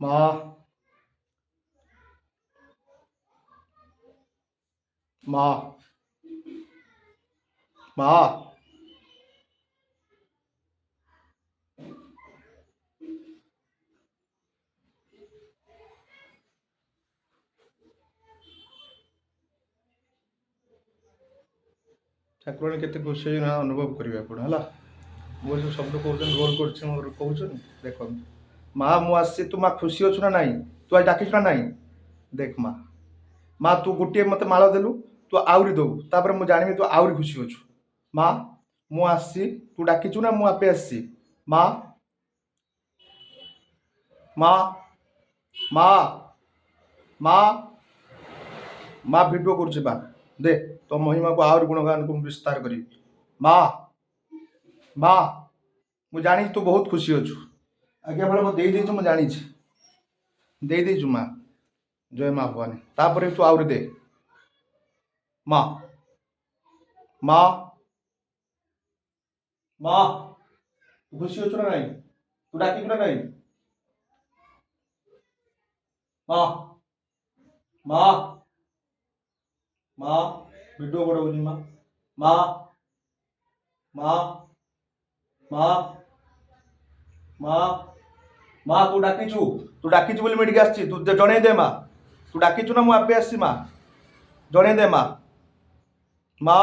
ମା ମା ମା ଠାକୁରାଣୀ କେତେ ଖୁସି ନା ଅନୁଭବ କରିବେ ଆପଣ ହେଲା। ମୁଁ ଯେଉଁ ଶବ୍ଦ କହୁଛନ୍ତି ରୋଲ୍ କରୁଛି ମୋର କହୁଛନ୍ତି ଦେଖନ୍ତୁ। ମା ମୁଁ ଆସିଛି, ତୁ ମା ଖୁସି ଅଛୁ ନା ନାହିଁ? ତୁ ଆଜି ଡାକିଛୁ ନା ନାହିଁ? ଦେଖ ମା, ମା ତୁ ଗୋଟିଏ ମୋତେ ମାଳ ଦେଲୁ, ତୁ ଆହୁରି ଦବୁ, ତାପରେ ମୁଁ ଜାଣିବି ତୁ ଆହୁରି ଖୁସି ଅଛୁ। ମା ମୁଁ ଆସିଛି, ତୁ ଡାକିଛୁ ନା ମୁଁ ଆପେ ଆସିଛି? ମା ମା ମା ମା ମା ଭିଡ଼ିଓ କରୁଛି ମା, ଦେ ତୋ ମହିମାକୁ ଆହୁରି ଗୁଣଗାନକୁ ମୁଁ ବିସ୍ତାର କରିବି। ମା ମା ମୁଁ ଜାଣିଛି ତୁ ବହୁତ ଖୁସି ଅଛୁ। ଆଜ୍ଞା ବେଳ ମୁଁ ଦେଇଦେଇଛୁ, ମୁଁ ଜାଣିଛି ଦେଇଦେଇଛୁ ମା। ଜୟ ମା ଭବାନୀ। ତାପରେ ତୁ ଆହୁରି ଦେ ମା ମା ମା ତୁ ଖୁସି ଅଛୁ ନା ନାହିଁ? ତୁ ଡାକିଛୁ ନା ନାହିଁ? ମା ମା ମା ଭିଡ଼ିଓ ବଢ଼ଉଛି ମା। ମା ମା ମା ମା ମା ତୁ ଡାକିଛୁ ବୋଲି ମୁଁ ଏଠିକି ଆସିଛି। ତୁ ଜଣେଇ ଦେ ମା, ତୁ ଡାକିଛୁ ନା ମୁଁ ଆପେ ଆସିଛି ମା? ଜଣେଇ ଦେ ମା। ମା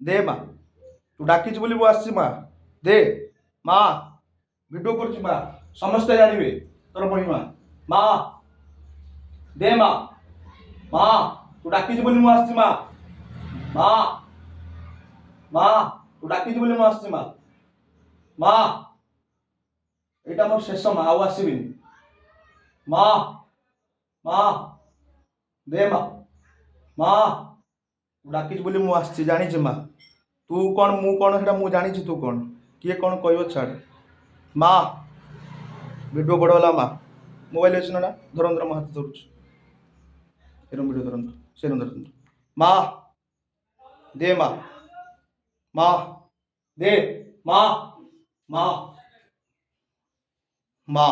ଦେ ମା, ତୁ ଡାକିଛୁ ବୋଲି ମୁଁ ଆସିଛି ମା। ଦେ ମା, ଭିଡ଼ିଓ କରୁଛି ମା, ସମସ୍ତେ ଜାଣିବେ ତୋର ମହିମା। ମା ଦେ ମା, ମା ତୁ ଡାକିଛୁ ବୋଲି ମୁଁ ଆସିଛି ମା। ମା ମା ତୁ ଡାକିଛୁ ବୋଲି ମୁଁ ଆସିଛି ମା। ମା ଏଇଟା ମୋର ଶେଷ ମା, ଆଉ ଆସିବିନି। ମା ମା ଦେ ମା, ମା ତୁ ଡାକିଛୁ ବୋଲି ମୁଁ ଆସିଛି, ଜାଣିଛି ମା। ତୁ କ'ଣ ମୁଁ କ'ଣ ସେଇଟା ମୁଁ ଜାଣିଛି। ତୁ କ'ଣ କିଏ କ'ଣ କହିବ ଛାଡ଼। ମା ଭିଡ଼ିଓ ବଡ଼ ହେଲା ମା। ମୋବାଇଲ ଅଛି ନା? ଧରନ୍ତୁ ମୋ ହାତ ଧରୁଛୁ, ଏରମ ଭିଡ଼ିଓ ଧରନ୍ତୁ, ସେ ଧରନ୍ତୁ। ମା ଦେ ମା, ମା ଦେ ମା ମା ମା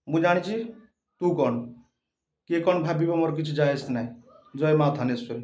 ମୁଁ ଜାଣିଛି ତୁ କ'ଣ, କିଏ କ'ଣ ଭାବିବ ମୋର କିଛି ଯାଏ ଆସେ ନାହିଁ। ଜୟ ମା ଥାନେଶ୍ୱରୀ।